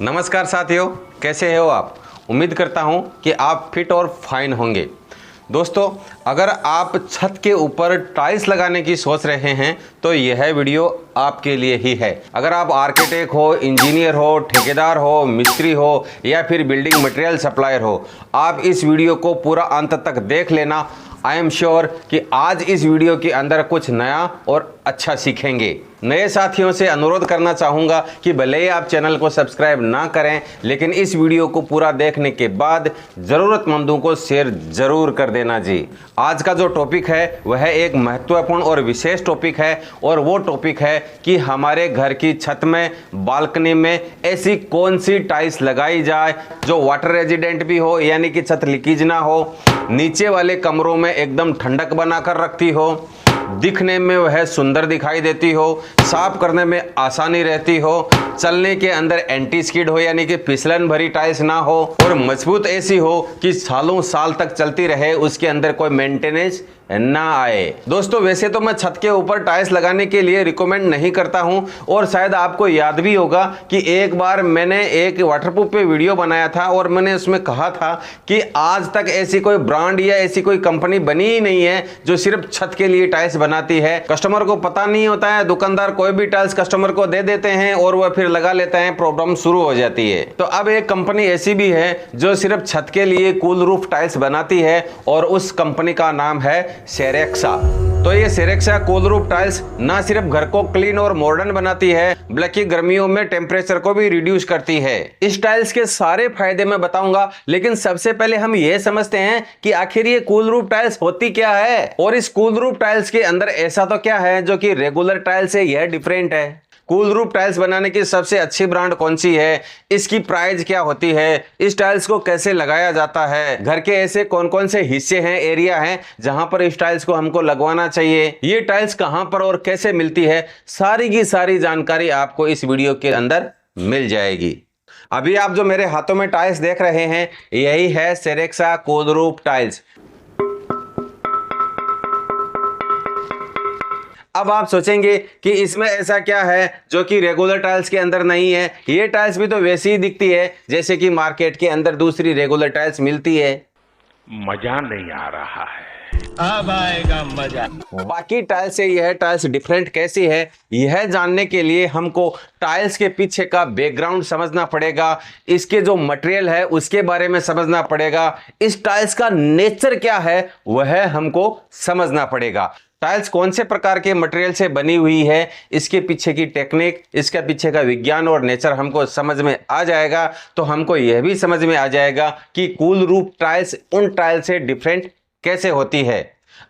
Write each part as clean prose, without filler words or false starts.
नमस्कार साथियों, कैसे हो आप। उम्मीद करता हूं कि आप फिट और फाइन होंगे। दोस्तों, अगर आप छत के ऊपर टाइल्स लगाने की सोच रहे हैं तो यह वीडियो आपके लिए ही है। अगर आप आर्किटेक्ट हो, इंजीनियर हो, ठेकेदार हो, मिस्त्री हो या फिर बिल्डिंग मटेरियल सप्लायर हो, आप इस वीडियो को पूरा अंत तक देख लेना। आई एम श्योर कि आज इस वीडियो के अंदर कुछ नया और अच्छा सीखेंगे। नए साथियों से अनुरोध करना चाहूँगा कि भले ही आप चैनल को सब्सक्राइब ना करें, लेकिन इस वीडियो को पूरा देखने के बाद ज़रूरतमंदों को शेयर ज़रूर कर देना जी। आज का जो टॉपिक है वह एक महत्वपूर्ण और विशेष टॉपिक है, और वो टॉपिक है कि हमारे घर की छत में, बालकनी में ऐसी कौन सी टाइल्स लगाई जाए जो वाटर रेजिडेंट भी हो, यानी कि छत लीकेज ना हो, नीचे वाले कमरों में एकदम ठंडक बनाकर रखती हो, दिखने में वह सुंदर दिखाई देती हो, साफ करने में आसानी रहती हो, चलने के अंदर एंटी स्किड हो यानी कि फिसलन भरी टाइल्स ना हो, और मजबूत ऐसी हो कि सालों साल तक चलती रहे, उसके अंदर कोई मेंटेनेंस ना आए। दोस्तों, वैसे तो मैं छत के ऊपर टाइल्स लगाने के लिए रिकमेंड नहीं करता हूं, और शायद आपको याद भी होगा कि एक बार मैंने एक वाटरप्रूफ पे वीडियो बनाया था और मैंने उसमें कहा था कि आज तक ऐसी कोई ब्रांड या ऐसी कोई कंपनी बनी ही नहीं है जो सिर्फ छत के लिए टाइल्स बनाती है। कस्टमर को पता नहीं होता है, दुकानदार कोई भी टाइल्स कस्टमर को दे देते हैं और वह फिर लगा लेते हैं, प्रॉब्लम शुरू हो जाती है। तो अब एक कंपनी ऐसी भी है जो सिर्फ छत के लिए कूल रूफ टाइल्स बनाती है, और उस कंपनी का नाम है सेरेक्सा। तो ये सेरेक्सा कूल रूफ टाइल्स ना सिर्फ घर को क्लीन और मॉडर्न बनाती है, बल्कि गर्मियों में टेम्परेचर को भी रिड्यूस करती है। इस टाइल्स के सारे फायदे मैं बताऊंगा, लेकिन सबसे पहले हम ये समझते हैं कि आखिर ये कूल रूफ टाइल्स होती क्या है, और इस कूल रूफ टाइल्स के अंदर ऐसा तो क्या है जो कि रेगुलर टाइल्स से यह डिफरेंट है। कूल रूफ टाइल्स बनाने की सबसे अच्छी ब्रांड कौन सी है, इसकी प्राइस क्या होती है, इस टाइल्स को कैसे लगाया जाता है, घर के ऐसे कौन कौन से हिस्से हैं, एरिया हैं जहां पर इस टाइल्स को हमको लगवाना चाहिए, ये टाइल्स कहां पर और कैसे मिलती है, सारी की सारी जानकारी आपको इस वीडियो के अंदर मिल जाएगी। अभी आप जो मेरे हाथों में टाइल्स देख रहे हैं, यही है सेरेक्सा कूल रूफ टाइल्स। अब आप सोचेंगे कि इसमें ऐसा क्या है जो कि रेगुलर टाइल्स के अंदर नहीं है। ये टाइल्स भी तो वैसी ही दिखती है जैसे कि मार्केट के अंदर दूसरी रेगुलर टाइल्स मिलती है। मजा नहीं आ रहा है, अब आएगा मजा। बाकी टाइल्स से यह टाइल्स डिफरेंट कैसी है, यह जानने के लिए हमको टाइल्स के पीछे का बैकग्राउंड समझना पड़ेगा, इसके जो मटेरियल है उसके बारे में समझना पड़ेगा, इस टाइल्स का नेचर क्या है वह हमको समझना पड़ेगा। टाइल्स कौन से प्रकार के मटेरियल से बनी हुई है, इसके पीछे की टेक्निक, इसके पीछे का विज्ञान और नेचर हमको समझ में आ जाएगा, तो हमको यह भी समझ में आ जाएगा कि कूल रूफ टाइल्स उन टाइल्स से डिफरेंट कैसे होती है।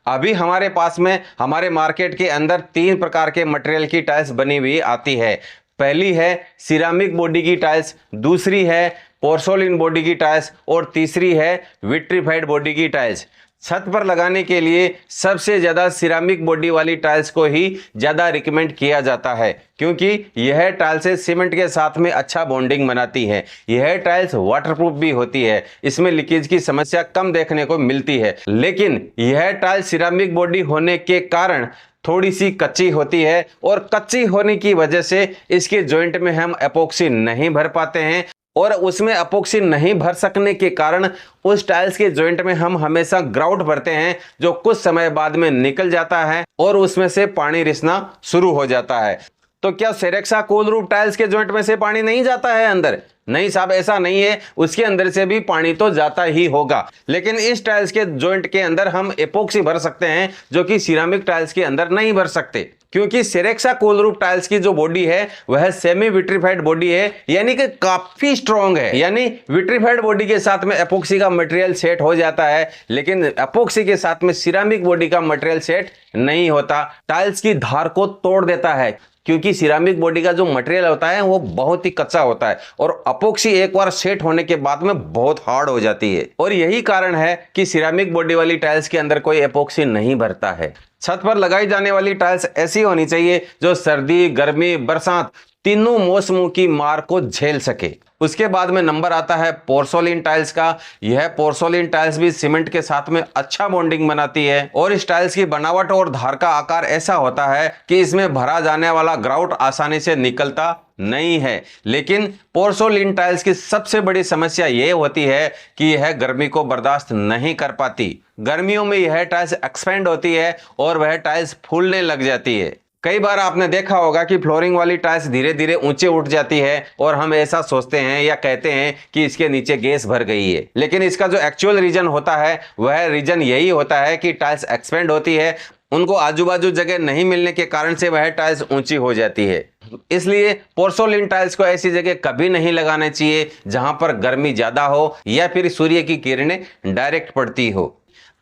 अभी हमारे पास में, हमारे मार्केट के अंदर 3 प्रकार के मटेरियल की टाइल्स बनी हुई आती है। पहली है सिरामिक बॉडी की टाइल्स, दूसरी है पोर्सोलिन बॉडी की टाइल्स, और तीसरी है विट्रीफाइड बॉडी की टाइल्स। छत पर लगाने के लिए सबसे ज़्यादा सिरामिक बॉडी वाली टाइल्स को ही ज़्यादा रिकमेंड किया जाता है, क्योंकि यह टाइल्स सीमेंट के साथ में अच्छा बॉन्डिंग बनाती है। यह टाइल्स वाटरप्रूफ भी होती है, इसमें लीकेज की समस्या कम देखने को मिलती है, लेकिन यह टाइल्स सिरामिक बॉडी होने के कारण थोड़ी सी कच्ची होती है, और कच्ची होने की वजह से इसके जॉइंट में हम एपोक्सी नहीं भर पाते हैं, और उसमें एपोक्सी नहीं भर सकने के कारण उस टाइल्स के जॉइंट में हम हमेशा ग्राउट भरते हैं, जो कुछ समय बाद में निकल जाता है और उसमें से पानी रिसना शुरू हो जाता है। तो क्या सेरेक्सा कूल रूफ टाइल्स के जॉइंट में से पानी नहीं जाता है अंदर? नहीं साहब, ऐसा नहीं है, उसके अंदर से भी पानी तो जाता ही होगा, लेकिन इस टाइल्स के जॉइंट के अंदर हम एपोक्सी भर सकते हैं, जो कि सिरामिक टाइल्स के अंदर नहीं भर सकते, क्योंकि सेरेक्सा कूल रूफ टाइल्स की जो बॉडी है वह सेमी विट्रीफाइड बॉडी है, यानी कि काफी स्ट्रॉन्ग है। यानी विट्रीफाइड बॉडी के साथ में एपोक्सी का मटेरियल सेट हो जाता है, लेकिन एपोक्सी के साथ में सिरामिक बॉडी का मटेरियल सेट नहीं होता, टाइल्स की धार को तोड़ देता है, क्योंकि सिरामिक बॉडी का जो मटेरियल होता है वो बहुत ही कच्चा होता है, और एपोक्सी एक बार सेट होने के बाद में बहुत हार्ड हो जाती है, और यही कारण है कि सिरामिक बॉडी वाली टाइल्स के अंदर कोई एपोक्सी नहीं भरता है। छत पर लगाई जाने वाली टाइल्स ऐसी होनी चाहिए जो सर्दी, गर्मी, बरसात तीनों मौसमों की मार को झेल सके। उसके बाद में नंबर आता है पोर्सोलिन टाइल्स का। यह पोर्सोलिन टाइल्स भी सीमेंट के साथ में अच्छा बॉन्डिंग बनाती है और इस टाइल्स की बनावट और धार का आकार ऐसा होता है कि इसमें भरा जाने वाला ग्राउट आसानी से निकलता नहीं है। लेकिन पोर्सोलिन टाइल्स की सबसे बड़ी समस्या यह होती है कि यह गर्मी को बर्दाश्त नहीं कर पाती। गर्मियों में यह टाइल्स एक्सपेंड होती है और वह टाइल्स फूलने लग जाती है। कई बार आपने देखा होगा कि फ्लोरिंग वाली टाइल्स धीरे धीरे ऊंचे उठ जाती है और हम ऐसा सोचते हैं या कहते हैं कि इसके नीचे गैस भर गई है। लेकिन इसका जो एक्चुअल रीजन होता है वह रीजन यही होता है कि टाइल्स एक्सपेंड होती है, उनको आजू बाजू जगह नहीं मिलने के कारण से वह टाइल्स ऊंची हो जाती है। इसलिए पोर्सोलिन टाइल्स को ऐसी जगह कभी नहीं लगाना चाहिए जहां पर गर्मी ज्यादा हो या फिर सूर्य की किरणें डायरेक्ट पड़ती हो।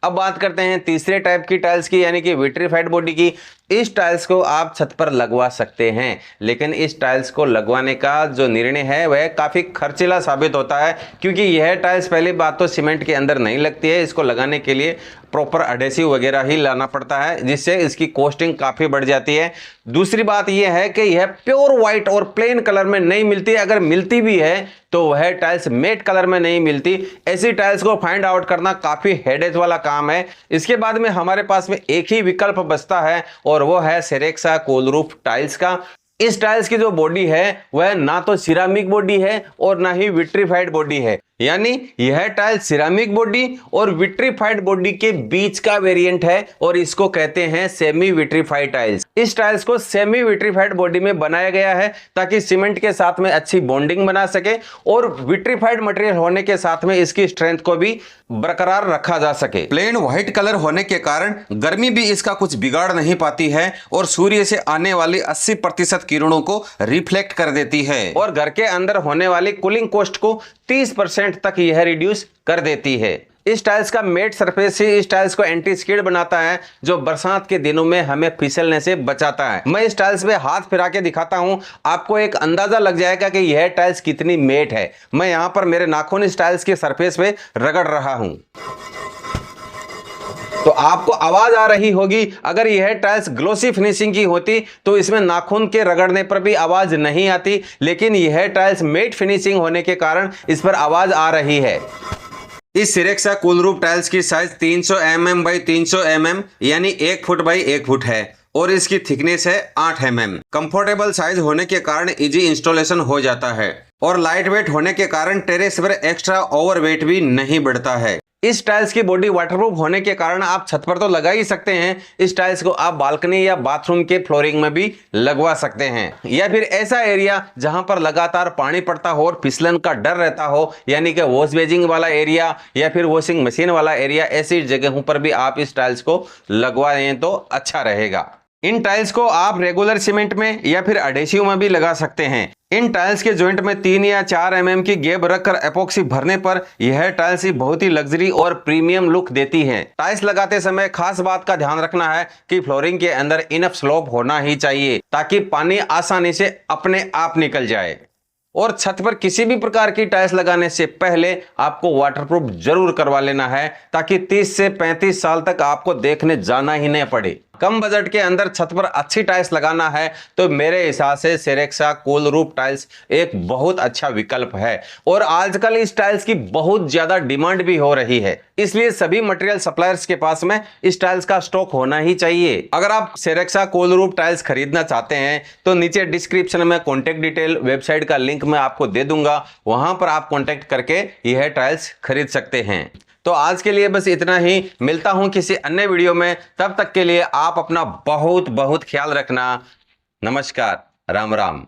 अब बात करते हैं तीसरे टाइप की टाइल्स की, यानी कि विट्रीफाइड बॉडी की। इस टाइल्स को आप छत पर लगवा सकते हैं, लेकिन इस टाइल्स को लगवाने का जो निर्णय है वह काफ़ी खर्चीला साबित होता है, क्योंकि यह टाइल्स पहली बात तो सीमेंट के अंदर नहीं लगती है। इसको लगाने के लिए प्रॉपर एडेसिव वगैरह ही लाना पड़ता है, जिससे इसकी कॉस्टिंग काफ़ी बढ़ जाती है। दूसरी बात यह है कि यह प्योर वाइट और प्लेन कलर में नहीं मिलती। अगर मिलती भी है तो वह टाइल्स मेट कलर में नहीं मिलती। ऐसी टाइल्स को फाइंड आउट करना काफ़ी हेडेक वाला काम है। इसके बाद में हमारे पास में एक ही विकल्प बचता है और वो है सेरेक्सा कोलरूफ टाइल्स का। इस टाइल्स की जो बॉडी है वह ना तो सिरामिक बॉडी है और ना ही विट्रीफाइड बॉडी है, यानी यह टाइल सिरामिक बॉडी और विट्रीफाइड बॉडी के बीच का वेरिएंट है और इसको कहते हैं सेमी विट्रीफाइड टाइल्स। इस टाइल्स को सेमी विट्रीफाइड बॉडी में बनाया गया है ताकि सीमेंट के साथ में अच्छी बॉन्डिंग बना सके और विट्रीफाइड मटेरियल होने के साथ में इसकी स्ट्रेंथ को भी बरकरार रखा जा सके। प्लेन व्हाइट कलर होने के कारण गर्मी भी इसका कुछ बिगाड़ नहीं पाती है और सूर्य से आने वाली 80% किरणों को रिफ्लेक्ट कर देती है और घर के अंदर होने वाली कूलिंग कॉस्ट को 30% तक यह रिड्यूस कर देती है। इस टाइल्स का मेट सरफेस ही इस टाइल्स को एंटी स्किड बनाता है, जो बरसात के दिनों में हमें फिसलने से बचाता है। मैं इस टाइल्स पे हाथ फिरा के दिखाता हूं, आपको एक अंदाजा लग जाएगा कि यह टाइल्स कितनी मेट है। मैं यहां पर मेरे नाखून इस टाइल्स के सरफेस पे रगड़ रहा हूं तो आपको आवाज आ रही होगी। अगर यह टाइल्स ग्लोसी फिनिशिंग की होती तो इसमें नाखून के रगड़ने पर भी आवाज नहीं आती, लेकिन यह टाइल्स मेट फिनिशिंग होने के कारण इस पर आवाज आ रही है। इस सेरेक्सा कोलरूफ टाइल्स की साइज 300 mm बाई 300 mm यानी 1 फुट बाई 1 फुट है और इसकी थिकनेस है 8 mm। कंफर्टेबल साइज होने के कारण इजी इंस्टॉलेशन हो जाता है और लाइट वेट होने के कारण टेरेस पर एक्स्ट्रा ओवर वेट भी नहीं बढ़ता है। इस टाइल्स की बॉडी वाटरप्रूफ होने के कारण आप छत पर तो लगा ही सकते हैं, इस टाइल्स को आप बालकनी या बाथरूम के फ्लोरिंग में भी लगवा सकते हैं, या फिर ऐसा एरिया जहां पर लगातार पानी पड़ता हो और फिसलन का डर रहता हो, यानी कि वॉश बेसिंग वाला एरिया या फिर वॉशिंग मशीन वाला एरिया, ऐसी जगहों पर भी आप इस टाइल्स को लगवाएं तो अच्छा रहेगा। इन टाइल्स को आप रेगुलर सीमेंट में या फिर एडेसिव में भी लगा सकते हैं। इन टाइल्स के जॉइंट में 3 या 4 mm की गैप रखकर एपॉक्सी भरने पर यह टाइल्स ही बहुत ही लग्जरी और प्रीमियम लुक देती है। टाइल्स लगाते समय खास बात का ध्यान रखना है कि फ्लोरिंग के अंदर इनफ स्लोप होना ही चाहिए ताकि पानी आसानी से अपने आप निकल जाए। और छत पर किसी भी प्रकार की टाइल्स लगाने से पहले आपको वाटरप्रूफ जरूर करवा लेना है ताकि 30 से 35 साल तक आपको देखने जाना ही नहीं पड़े। कम बजट के अंदर छत पर अच्छी टाइल्स लगाना है तो मेरे हिसाब से सेरेक्सा कोलरूफ टाइल्स एक बहुत अच्छा विकल्प है और आजकल इस टाइल्स की बहुत ज्यादा डिमांड भी हो रही है, इसलिए सभी मटेरियल सप्लायर्स के पास में इस टाइल्स का स्टॉक होना ही चाहिए। अगर आप सेरेक्सा कोलरूफ टाइल्स खरीदना चाहते हैं तो नीचे डिस्क्रिप्शन में कॉन्टेक्ट डिटेल वेबसाइट का लिंक मैं आपको दे दूंगा, वहां पर आप कॉन्टेक्ट करके यह टाइल्स खरीद सकते हैं। तो आज के लिए बस इतना ही, मिलता हूं किसी अन्य वीडियो में, तब तक के लिए आप अपना बहुत बहुत ख्याल रखना। नमस्कार, राम राम।